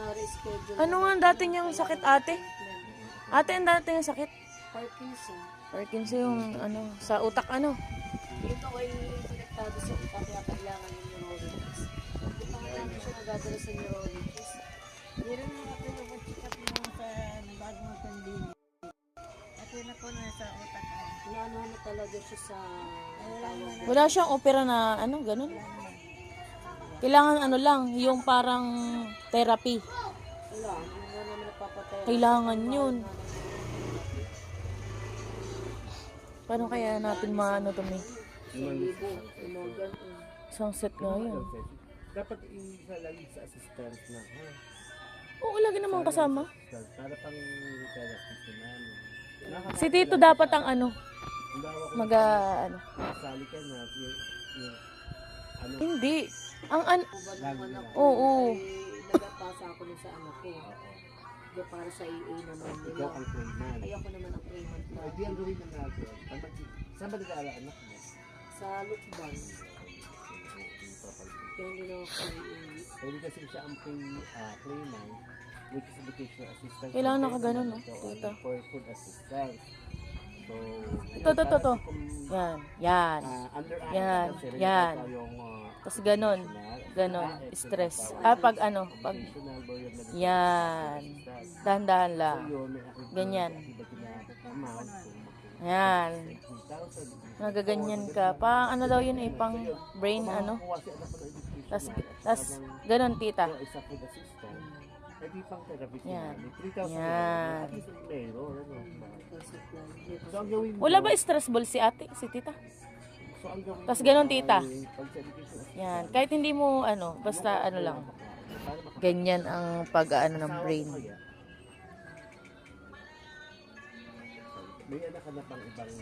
na-reschedule. Ano nga ang dati niyang sakit, ate? Ate, ang dati niyang sakit? Parkinson. Parkinson yung ano, sa utak ano? Yung daw ay konektado sa utak kaya kailangan yung neurologist. Hindi pa nga namin siya nagadala sa neurologist. Meron na ako yung check up mo sa bagong pandemic. At yun ako na sa utak. Inaano na talaga siya sa tawag. Wala siyang opera na ano, ganun. Kailangan ano lang, yung parang therapy. Wala, hindi nga namin napapatay. Kailangan yun. Paano kaya natin maano to, may? Libo, yung mga ganun. Isang set nga yun. Dapat isa lagi sa assistance na, ha? Oo, lagi naman kasama. Para pang therapist na namin. Si Tito dapat ang ano, ano. Sali ka na, yung ano, Hindi. Ang an... Ubad naman ako. Oo. Ay, nagpasa ako nun sa anak ko. Kaya para sa AA naman nila. ikaw ang claimant. Ay ako naman ang claimant na. Ay, di ang gawin na natin. Saan ba nag-aaral anak mo? Sa Lukban. Kaya hindi na ako Pwede kasi siya ang claimant, which is educational assistant. Kailangan nakaganon, no? Ito, Tita. for food assistance. So, Ito. Yan. Yan. under Yan, kasi rin yan. ito yung Tapos ganon. Ganon. Stress. Pag ano, pag... Yan. Dahan-dahan lang. Ganyan. Yan. Nagaganyan ka. Pang ano daw yun eh, pang brain ano. Tas ganon, tita. Isa food assistant. Hindi pang therapist Yan. na. 3,000 Yan. at least meron. So, ang gawin mo, Wala ba stress ball si ate, si tita? so, ang gawin Tas mo ganon, ay tita. pag sa education assistant, Yan. Kahit hindi mo ano, basta ano lang. Ganyan ang pag-ano ng brain. may anak ka na pang ibang